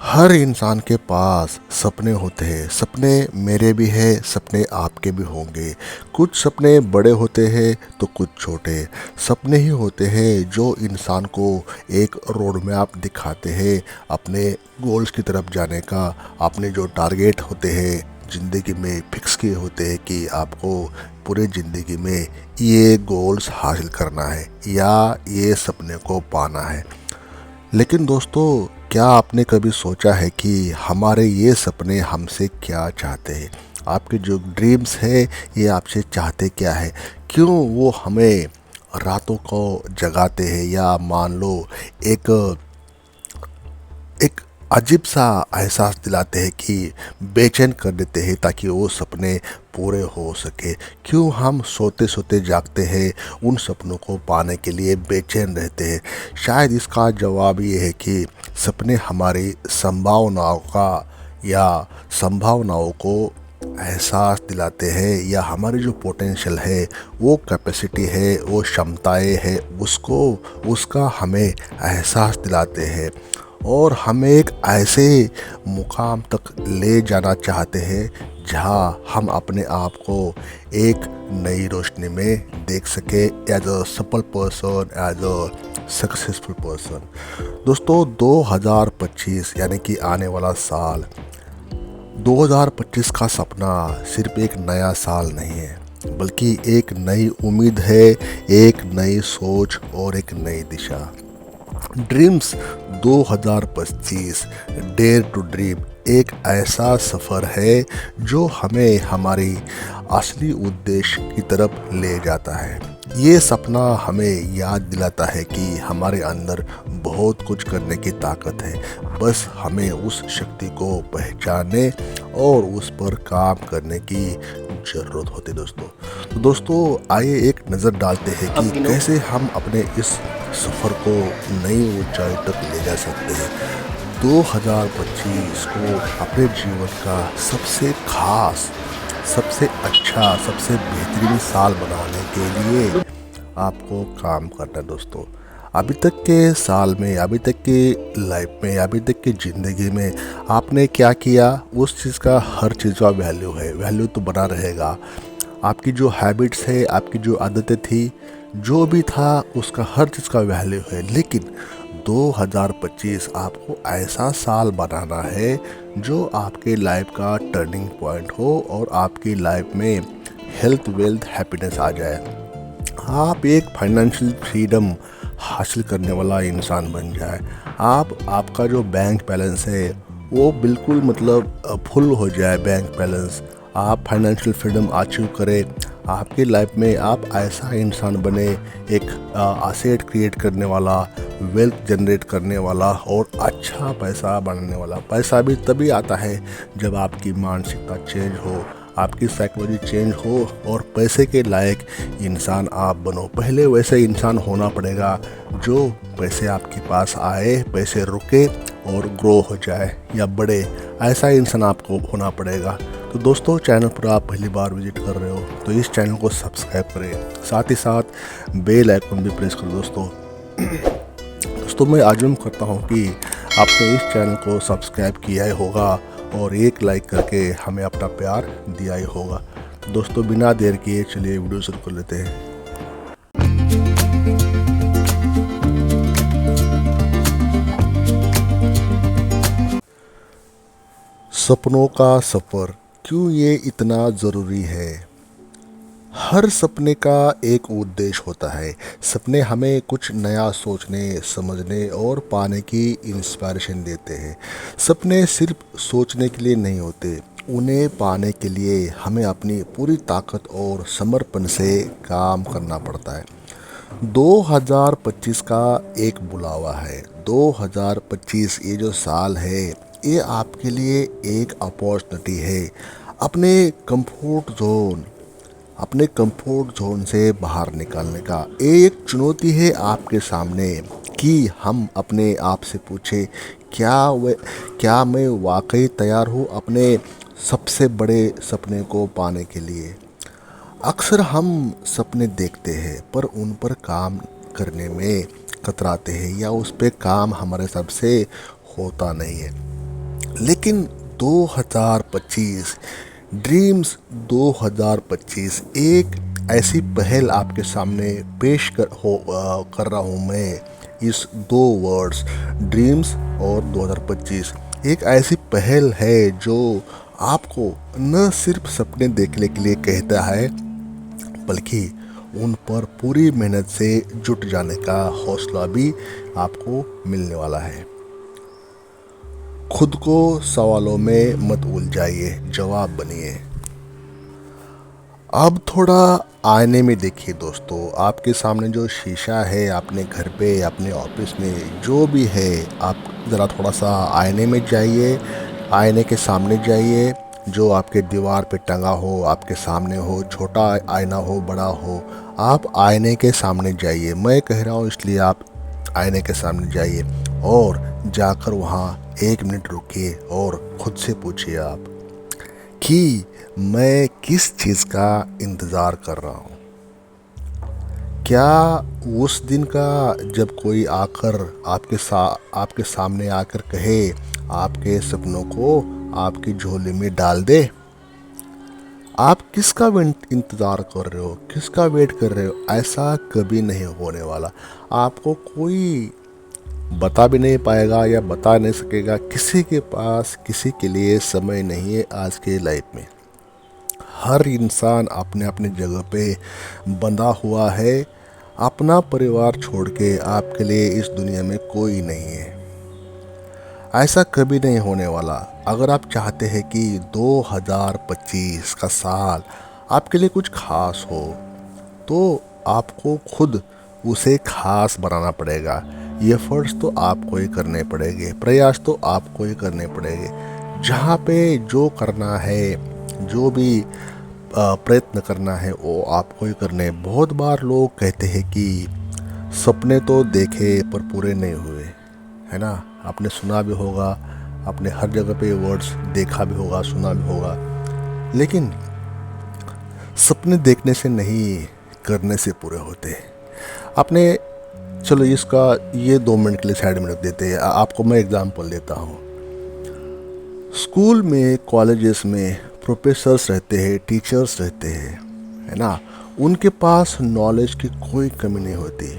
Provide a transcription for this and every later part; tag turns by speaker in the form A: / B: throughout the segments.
A: हर इंसान के पास सपने होते हैं। सपने मेरे भी हैं, सपने आपके भी होंगे। कुछ सपने बड़े होते हैं तो कुछ छोटे। सपने ही होते हैं जो इंसान को एक रोड मैप दिखाते हैं अपने गोल्स की तरफ जाने का। अपने जो टारगेट होते हैं ज़िंदगी में फिक्स किए होते हैं कि आपको पूरे ज़िंदगी में ये गोल्स हासिल करना है या ये सपने को पाना है। लेकिन दोस्तों, क्या आपने कभी सोचा है कि हमारे ये सपने हमसे क्या चाहते हैं? आपके जो ड्रीम्स है ये आपसे चाहते क्या है? क्यों वो हमें रातों को जगाते हैं या मान लो एक एक अजीब सा एहसास दिलाते हैं कि बेचैन कर देते हैं ताकि वो सपने पूरे हो सके। क्यों हम सोते सोते जागते हैं, उन सपनों को पाने के लिए बेचैन रहते हैं? शायद इसका जवाब ये है कि सपने हमारी संभावनाओं का या संभावनाओं को एहसास दिलाते हैं, या हमारी जो पोटेंशियल है, वो कैपेसिटी है, वो क्षमताएं है, उसको उसका हमें एहसास दिलाते हैं और हमें एक ऐसे मुकाम तक ले जाना चाहते हैं जहां हम अपने आप को एक नई रोशनी में देख सके एज अ सफल person, as a successful person. दोस्तों, 2025 यानी कि आने वाला साल 2025 का सपना सिर्फ एक नया साल नहीं है, बल्कि एक नई उम्मीद है, एक नई सोच और एक नई दिशा। ड्रीम्स 2025 डेयर टू ड्रीम एक ऐसा सफ़र है जो हमें हमारी असली उद्देश्य की तरफ ले जाता है। ये सपना हमें याद दिलाता है कि हमारे अंदर बहुत कुछ करने की ताकत है, बस हमें उस शक्ति को पहचानने और उस पर काम करने की ज़रूरत होती है। दोस्तों, आइए एक नज़र डालते हैं कि कैसे हम अपने इस सफ़र को नई ऊंचाई तक ले जा सकते हैं। 2025 को अपने जीवन का सबसे खास, सबसे अच्छा, सबसे बेहतरीन साल बनाने के लिए आपको काम करना है। दोस्तों, अभी तक के साल में, अभी तक की लाइफ में, अभी तक की ज़िंदगी में आपने क्या किया, उस चीज़ का हर चीज़ का वैल्यू है, वैल्यू तो बना रहेगा। आपकी जो हैबिट्स है, आपकी जो आदतें थी, जो भी था उसका हर चीज़ का वैल्यू है। लेकिन 2025 आपको ऐसा साल बनाना है जो आपके लाइफ का टर्निंग पॉइंट हो और आपकी लाइफ में हेल्थ, वेल्थ, हैप्पीनेस आ जाए। आप एक फाइनेंशियल फ्रीडम हासिल करने वाला इंसान बन जाए। आपका जो बैंक बैलेंस है वो बिल्कुल मतलब फुल हो जाए बैंक बैलेंस। आप फाइनेंशियल फ्रीडम अचीव करें। आपकी लाइफ में आप ऐसा इंसान बने, एक असेट क्रिएट करने वाला, वेल्थ जनरेट करने वाला और अच्छा पैसा बनाने वाला। पैसा भी तभी आता है जब आपकी मानसिकता चेंज हो, आपकी साइकोलॉजी चेंज हो और पैसे के लायक इंसान आप बनो। पहले वैसे इंसान होना पड़ेगा जो पैसे आपके पास आए, पैसे रुके और ग्रो हो जाए या बढ़े, ऐसा इंसान आपको होना पड़ेगा। तो दोस्तों, चैनल पर आप पहली बार विजिट कर रहे हो तो इस चैनल को सब्सक्राइब करें, साथ ही साथ बेल आइकन भी प्रेस करो। दोस्तों, मैं आज़म करता हूँ कि आपने इस चैनल को सब्सक्राइब किया ही होगा और एक लाइक करके हमें अपना प्यार दिया ही होगा। तो दोस्तों, बिना देर किए चलिए वीडियो शुरू कर लेते हैं। सपनों का सफ़र क्यों ये इतना ज़रूरी है? हर सपने का एक उद्देश्य होता है। सपने हमें कुछ नया सोचने, समझने और पाने की इंस्पिरेशन देते हैं। सपने सिर्फ सोचने के लिए नहीं होते, उन्हें पाने के लिए हमें अपनी पूरी ताकत और समर्पण से काम करना पड़ता है। 2025 का एक बुलावा है। 2025 ये जो साल है, ये आपके लिए एक अपॉर्चुनिटी है अपने कंफर्ट जोन से बाहर निकालने का। ये एक चुनौती है आपके सामने कि हम अपने आप से पूछे, क्या मैं वाकई तैयार हूँ अपने सबसे बड़े सपने को पाने के लिए। अक्सर हम सपने देखते हैं पर उन पर काम करने में कतराते हैं या उस पर काम हमारे सबसे होता नहीं है। लेकिन 2025 ड्रीम्स 2025 एक ऐसी पहल आपके सामने पेश कर रहा हूँ मैं। इस दो वर्ड्स ड्रीम्स और 2025 एक ऐसी पहल है जो आपको न सिर्फ सपने देखने के लिए कहता है, बल्कि उन पर पूरी मेहनत से जुट जाने का हौसला भी आपको मिलने वाला है। खुद को सवालों में मत उलझाइए, जवाब बनिए। अब थोड़ा आईने में देखिए दोस्तों, आपके सामने जो शीशा है, अपने घर पे, अपने ऑफिस में, जो भी है, आप ज़रा थोड़ा सा आईने में जाइए, आईने के सामने जाइए। जो आपके दीवार पे टंगा हो, आपके सामने हो, छोटा आईना हो, बड़ा हो, आप आईने के सामने जाइए। मैं कह रहा हूँ इसलिए आप आईने के सामने जाइए और जाकर वहाँ 1 मिनट रुकिए और खुद से पूछिए आप कि मैं किस चीज़ का इंतज़ार कर रहा हूँ। क्या उस दिन का जब कोई आकर आपके सामने आकर कहे आपके सपनों को आपकी झोली में डाल दे। आप किसका इंतज़ार कर रहे हो, किसका वेट कर रहे हो? ऐसा कभी नहीं होने वाला। आपको कोई बता भी नहीं पाएगा या बता नहीं सकेगा। किसी के पास किसी के लिए समय नहीं है आज के लाइफ में। हर इंसान अपने अपने जगह पे बंधा हुआ है। अपना परिवार छोड़ के आपके लिए इस दुनिया में कोई नहीं है। ऐसा कभी नहीं होने वाला। अगर आप चाहते हैं कि 2025 का साल आपके लिए कुछ खास हो, तो आपको खुद उसे खास बनाना पड़ेगा। एफर्ट्स तो आपको ही करने पड़ेंगे, प्रयास तो आपको ही करने पड़ेंगे। जहाँ पे जो करना है, जो भी प्रयत्न करना है, वो आपको ही करने। बहुत बार लोग कहते हैं कि सपने तो देखे पर पूरे नहीं हुए, है ना? आपने सुना भी होगा, आपने हर जगह पे वर्ड्स देखा भी होगा, सुना भी होगा। लेकिन सपने देखने से नहीं, करने से पूरे होते हैं। आपने, चलो इसका ये 2 मिनट के लिए साइड में रख देते हैं। आपको मैं एग्जांपल देता हूँ। स्कूल में, कॉलेजेस में प्रोफेसर्स रहते हैं, टीचर्स रहते हैं, है ना? उनके पास नॉलेज की कोई कमी नहीं होती।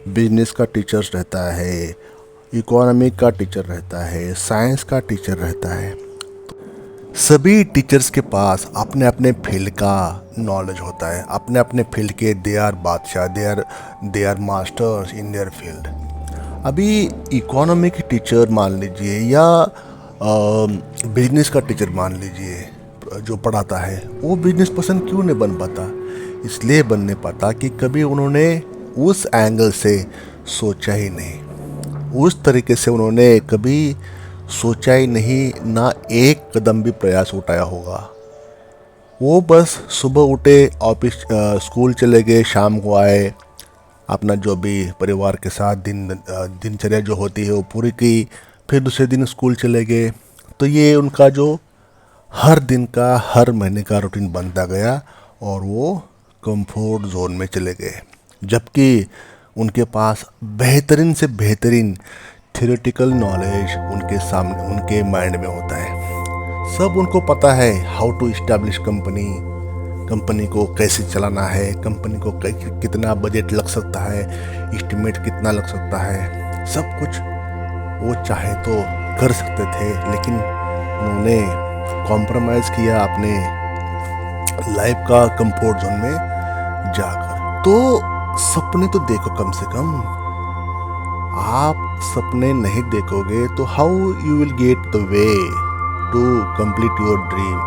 A: बिजनेस का टीचर्स रहता है, इकोनॉमिक का टीचर रहता है, साइंस का टीचर रहता है। सभी टीचर्स के पास अपने अपने फील्ड का नॉलेज होता है। अपने अपने फील्ड के दे आर बादशाह, they are masters in their field. अभी इकोनॉमी के टीचर मान लीजिए या बिजनेस का टीचर मान लीजिए जो पढ़ाता है, वो बिजनेस पर्सन क्यों नहीं बन पाता? इसलिए बन नहीं पाता कि कभी उन्होंने उस एंगल से सोचा ही नहीं, उस तरीके से उन्होंने कभी सोचा ही नहीं, ना एक कदम भी प्रयास उठाया होगा। वो बस सुबह उठे, ऑफिस स्कूल चले गए, शाम को आए, अपना जो भी परिवार के साथ दिनचर्या जो होती है वो पूरी की, फिर दूसरे दिन स्कूल चले गए। तो ये उनका जो हर दिन का, हर महीने का रूटीन बनता गया और वो कंफर्ट जोन में चले गए। जबकि उनके पास बेहतरीन से बेहतरीन थियोरेटिकल नॉलेज उनके सामने, उनके माइंड में होता है। सब उनको पता है हाउ टू इस्टेब्लिश कंपनी को कैसे चलाना है, कंपनी को कितना बजट लग सकता है, एस्टिमेट कितना लग सकता है। सब कुछ वो चाहे तो कर सकते थे, लेकिन उन्होंने कॉम्प्रोमाइज़ किया अपने लाइफ का कंफर्ट जोन में जाकर। तो सपने तो देखो, कम से कम। आप सपने नहीं देखोगे तो how you will get the way to complete your dream,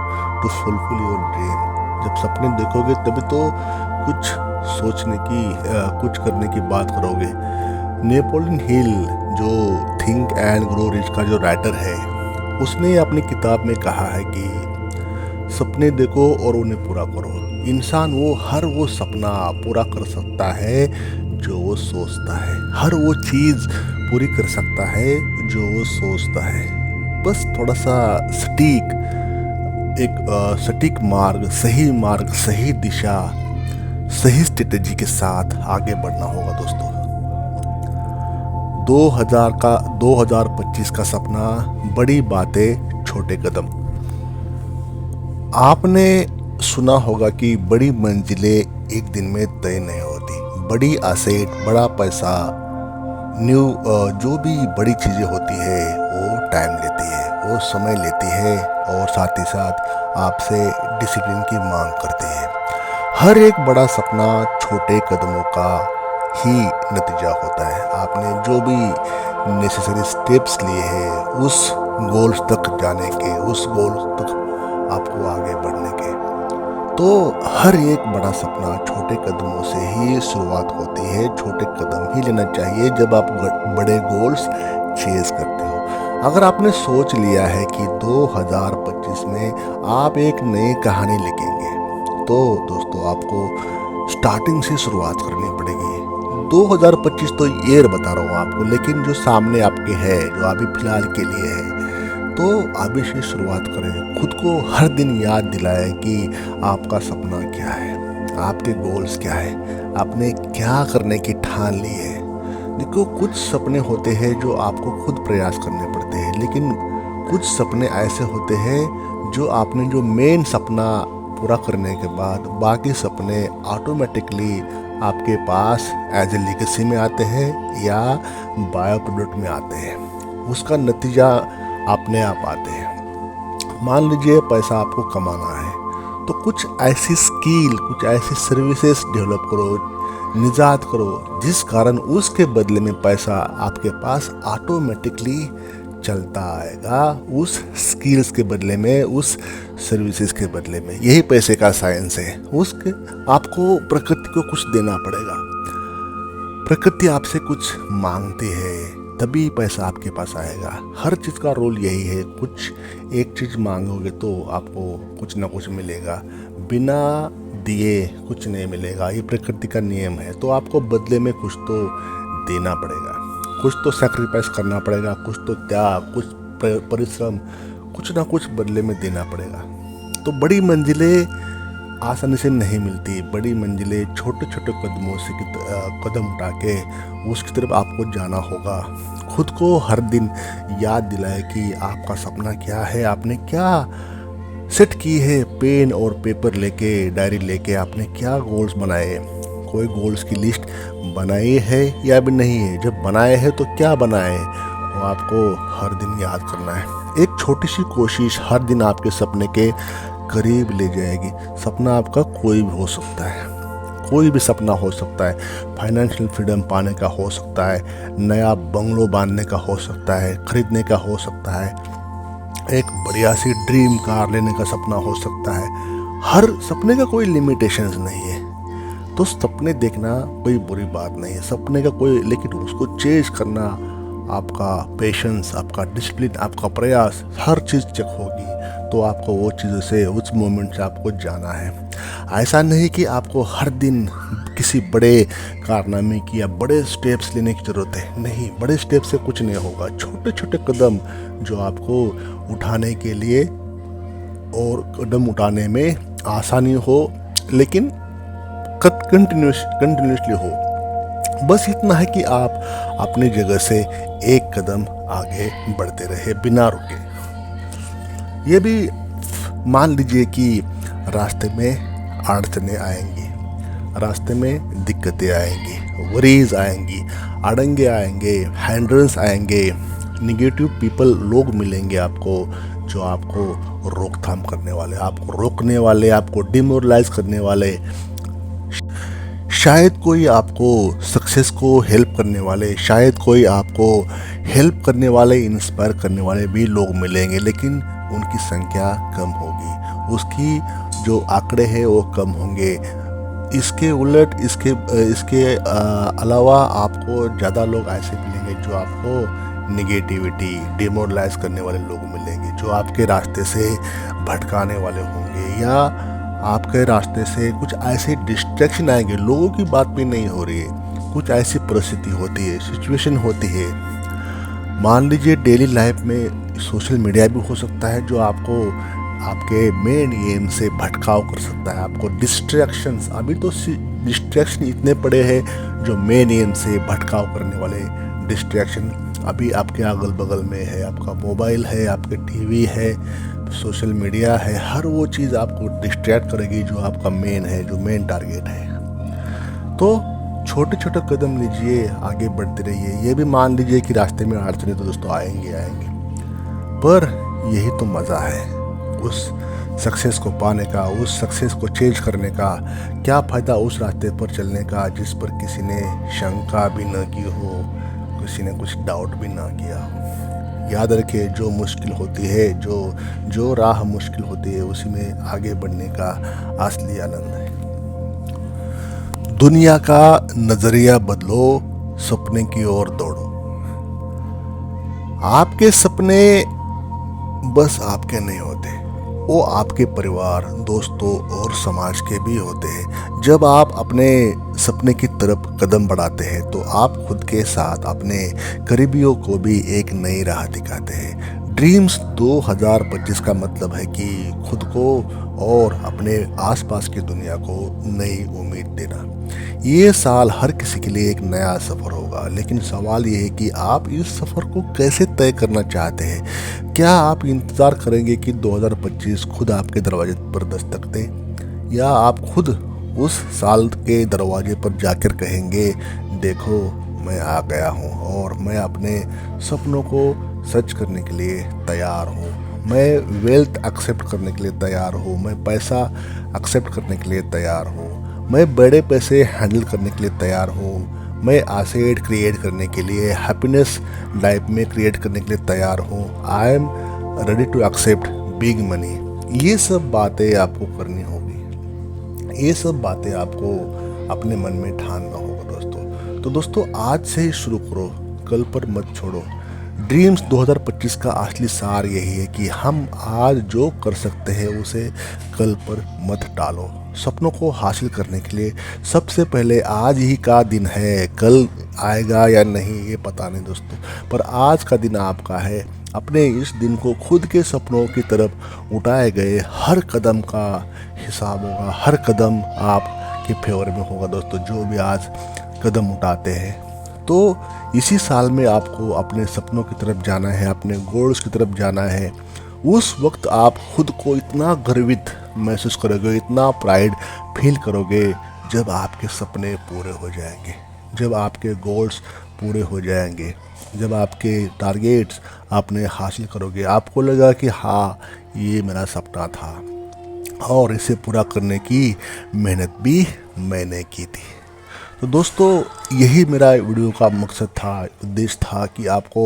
A: to fulfil your dream. जब सपने देखोगे तभी तो कुछ सोचने की, कुछ करने की बात करोगे। नेपोलियन हिल जो थिंक एंड ग्रो रिच का जो राइटर है, उसने अपनी किताब में कहा है कि सपने देखो और उन्हें पूरा करो। इंसान हर वो सपना पूरा कर सकता है जो वो सोचता है, हर वो चीज़ पूरी कर सकता है जो वो सोचता है। बस थोड़ा सा सटीक मार्ग, सही दिशा, सही स्ट्रेटेजी के साथ आगे बढ़ना होगा दोस्तों। 2025 का सपना, बड़ी बातें छोटे कदम। आपने सुना होगा कि बड़ी मंजिलें एक दिन में तय नहीं होती। बड़ी एसेट, बड़ा पैसा, जो भी बड़ी चीज़ें होती है वो टाइम लेती है, वो समय लेती है और साथ ही साथ आपसे डिसिप्लिन की मांग करती है। हर एक बड़ा सपना छोटे कदमों का ही नतीजा होता है। आपने जो भी नेसेसरी स्टेप्स लिए हैं उस गोल्स तक जाने के, उस गोल्स तक आपको आगे बढ़ने के, तो हर एक बड़ा सपना छोटे कदमों से ही शुरुआत होती है। छोटे कदम ही लेना चाहिए जब आप बड़े गोल्स चेज करते हो। अगर आपने सोच लिया है कि 2025 में आप एक नई कहानी लिखेंगे, तो दोस्तों आपको स्टार्टिंग से शुरुआत करनी पड़ेगी। 2025 तो ईयर बता रहा हूँ आपको, लेकिन जो सामने आपके है, जो अभी फिलहाल के लिए है, तो अभी से शुरुआत करें। खुद को हर दिन याद दिलाएं कि आपका सपना क्या है, आपके गोल्स क्या है, आपने क्या करने की ठान ली है। देखो, कुछ सपने होते हैं जो आपको खुद प्रयास करने पड़ते हैं, लेकिन कुछ सपने ऐसे होते हैं जो आपने जो मेन सपना पूरा करने के बाद बाकी सपने ऑटोमेटिकली आपके पास एज ए लीगेसी में आते हैं या बायो प्रोडक्ट में आते हैं। उसका नतीजा अपने आप आते हैं। मान लीजिए पैसा आपको कमाना है, तो कुछ ऐसी स्किल, कुछ ऐसी सर्विसेज डेवलप करो, निजात करो, जिस कारण उसके बदले में पैसा आपके पास ऑटोमेटिकली चलता आएगा। उस स्किल्स के बदले में, उस सर्विसेज के बदले में। यही पैसे का साइंस है। उसके आपको प्रकृति को कुछ देना पड़ेगा। प्रकृति आपसे कुछ मांगती है, तभी पैसा आपके पास आएगा। हर चीज़ का रोल यही है। कुछ एक चीज़ मांगोगे तो आपको कुछ ना कुछ मिलेगा, बिना दिए कुछ नहीं मिलेगा। ये प्रकृति का नियम है। तो आपको बदले में कुछ तो देना पड़ेगा, कुछ तो सैक्रिफाइस करना पड़ेगा, कुछ तो त्याग, कुछ परिश्रम, कुछ ना कुछ बदले में देना पड़ेगा। तो बड़ी मंजिलें आसानी से नहीं मिलती। बड़ी मंजिलें छोटे छोटे कदमों से कदम उठा के उसकी तरफ आपको जाना होगा। खुद को हर दिन याद दिलाए कि आपका सपना क्या है, आपने क्या सेट की है। पेन और पेपर लेके, डायरी लेके आपने क्या गोल्स बनाए, कोई गोल्स की लिस्ट बनाई है या भी नहीं है। जब बनाए हैं तो क्या बनाए, वो आपको हर दिन याद करना है। एक छोटी सी कोशिश हर दिन आपके सपने के करीब ले जाएगी। सपना आपका कोई भी हो सकता है, कोई भी सपना हो सकता है। फाइनेंशियल फ्रीडम पाने का हो सकता है, नया बंगलो बांधने का हो सकता है, खरीदने का हो सकता है, एक बढ़िया सी ड्रीम कार लेने का सपना हो सकता है। हर सपने का कोई लिमिटेशंस नहीं है। तो सपने देखना कोई बुरी बात नहीं है, सपने का कोई, लेकिन उसको चेज करना, आपका पेशेंस, आपका डिसिप्लिन, आपका प्रयास, हर चीज़ चेक होगी। तो आपको वो चीज़ों से, उस मोमेंट से आपको जाना है। ऐसा नहीं कि आपको हर दिन किसी बड़े कारनामे की या बड़े स्टेप्स लेने की ज़रूरत है। नहीं, बड़े स्टेप से कुछ नहीं होगा। छोटे छोटे कदम जो आपको उठाने के लिए और कदम उठाने में आसानी हो, लेकिन कंटिन्यूसली हो। बस इतना है कि आप अपनी जगह से एक कदम आगे बढ़ते रहे बिना रुके। ये भी मान लीजिए कि रास्ते में अड़चने आएंगी, रास्ते में दिक्कतें आएंगी, वरीज आएंगी, अड़ंगे आएंगे, हैंड्रेंस आएंगे, निगेटिव पीपल, लोग मिलेंगे आपको जो आपको रोकथाम करने वाले, आपको रोकने वाले, आपको डिमोरलाइज करने वाले। शायद कोई आपको सक्सेस को हेल्प करने वाले, शायद कोई आपको हेल्प करने वाले, इंस्पायर करने वाले भी लोग मिलेंगे, लेकिन उनकी संख्या कम होगी, उसकी जो आंकड़े हैं वो कम होंगे। इसके उलट, इसके अलावा आपको ज़्यादा लोग ऐसे मिलेंगे जो आपको निगेटिविटी, डिमोरलाइज करने वाले लोग मिलेंगे, जो आपके रास्ते से भटकाने वाले होंगे, या आपके रास्ते से कुछ ऐसे डिस्ट्रैक्शन आएंगे। लोगों की बात भी नहीं हो रही है, कुछ ऐसी परिस्थिति होती है, सिचुएशन होती है। मान लीजिए डेली लाइफ में सोशल मीडिया भी हो सकता है जो आपको आपके मेन एम से भटकाव कर सकता है, आपको डिस्ट्रैक्शंस। अभी तो डिस्ट्रैक्शन इतने पड़े हैं जो मेन एम से भटकाव करने वाले डिस्ट्रैक्शन अभी आपके अगल बगल में है, आपका मोबाइल है, आपके टीवी है, सोशल मीडिया है, हर वो चीज़ आपको डिस्ट्रैक्ट करेगी जो आपका मेन है, जो मेन टारगेट है। तो छोटे छोटे कदम लीजिए, आगे बढ़ते रहिए। ये भी मान लीजिए कि रास्ते में अड़चने तो दोस्तों आएंगे, पर यही तो मज़ा है उस सक्सेस को पाने का, उस सक्सेस को चेंज करने का। क्या फ़ायदा उस रास्ते पर चलने का जिस पर किसी ने शंका भी न की हो, किसी ने कुछ डाउट भी ना किया हो। याद रखिए, जो मुश्किल होती है, जो राह मुश्किल होती है, उसी में आगे बढ़ने का असली आनंद है। दुनिया का नज़रिया बदलो, सपने की ओर दौड़ो। आपके सपने बस आपके नहीं होते, वो आपके परिवार, दोस्तों और समाज के भी होते हैं। जब आप अपने सपने की तरफ कदम बढ़ाते हैं तो आप खुद के साथ अपने करीबियों को भी एक नई राह दिखाते हैं। ड्रीम्स 2025 का मतलब है कि खुद को और अपने आसपास की दुनिया को नई उम्मीद देना। ये साल हर किसी के लिए एक नया सफ़र होगा, लेकिन सवाल ये है कि आप इस सफ़र को कैसे तय करना चाहते हैं। क्या आप इंतज़ार करेंगे कि 2025 खुद आपके दरवाजे पर दस्तक दे, या आप खुद उस साल के दरवाजे पर जाकर कहेंगे, देखो मैं आ गया हूँ और मैं अपने सपनों को सच करने के लिए तैयार हूँ, मैं वेल्थ एक्सेप्ट करने के लिए तैयार हूँ, मैं पैसा एक्सेप्ट करने के लिए तैयार हूँ, मैं बड़े पैसे हैंडल करने के लिए तैयार हूँ, मैं एसेट क्रिएट करने के लिए, हैप्पीनेस लाइफ में क्रिएट करने के लिए तैयार हूँ। I am ready to accept big money. ये सब बातें आपको करनी होगी, ये सब बातें आपको अपने मन में ठानना होगा दोस्तों। तो दोस्तों, आज से ही शुरू करो, कल पर मत छोड़ो। ड्रीम्स 2025 का असली सार यही है कि हम आज जो कर सकते हैं उसे कल पर मत टालो। सपनों को हासिल करने के लिए सबसे पहले आज ही का दिन है, कल आएगा या नहीं ये पता नहीं दोस्तों, पर आज का दिन आपका है। अपने इस दिन को खुद के सपनों की तरफ उठाए गए हर कदम का हिसाब होगा, हर कदम आपके फेवर में होगा दोस्तों, जो भी आज कदम उठाते हैं। तो इसी साल में आपको अपने सपनों की तरफ जाना है, अपने गोल्स की तरफ जाना है। उस वक्त आप खुद को इतना गर्वित महसूस करोगे, इतना प्राइड फील करोगे जब आपके सपने पूरे हो जाएंगे, जब आपके गोल्स पूरे हो जाएंगे, जब आपके टारगेट्स आपने हासिल करोगे। आपको लगा कि हाँ, ये मेरा सपना था और इसे पूरा करने की मेहनत भी मैंने की थी। तो दोस्तों, यही मेरा वीडियो का मकसद था, उद्देश्य था कि आपको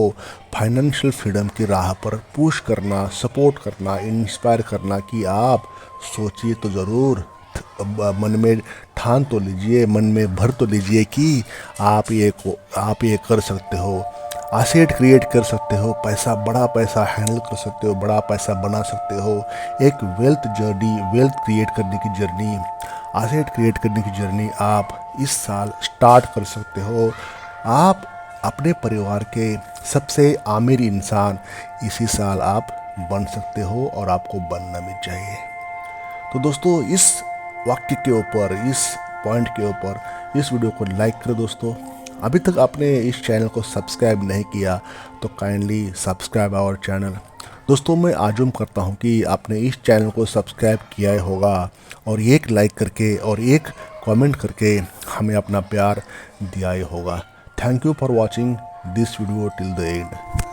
A: फाइनेंशियल फ्रीडम की राह पर पुश करना, सपोर्ट करना, इंस्पायर करना कि आप सोचिए तो ज़रूर, मन में ठान तो लीजिए, मन में भर तो लीजिए कि आप ये कर सकते हो, एसेट क्रिएट कर सकते हो, बड़ा पैसा हैंडल कर सकते हो, बड़ा पैसा बना सकते हो। एक वेल्थ क्रिएट करने की जर्नी, एसेट क्रिएट करने की जर्नी आप इस साल स्टार्ट कर सकते हो। आप अपने परिवार के सबसे अमीर इंसान इसी साल आप बन सकते हो और आपको बनना भी चाहिए। तो दोस्तों, इस वाक्य के ऊपर, इस पॉइंट के ऊपर इस वीडियो को लाइक करो दोस्तों। अभी तक आपने इस चैनल को सब्सक्राइब नहीं किया तो काइंडली सब्सक्राइब आवर चैनल। दोस्तों, मैं आजुम करता हूं कि आपने इस चैनल को सब्सक्राइब किया ही होगा और एक लाइक करके और एक कमेंट करके हमें अपना प्यार दिया ही होगा। Thank you for watching this video till the end.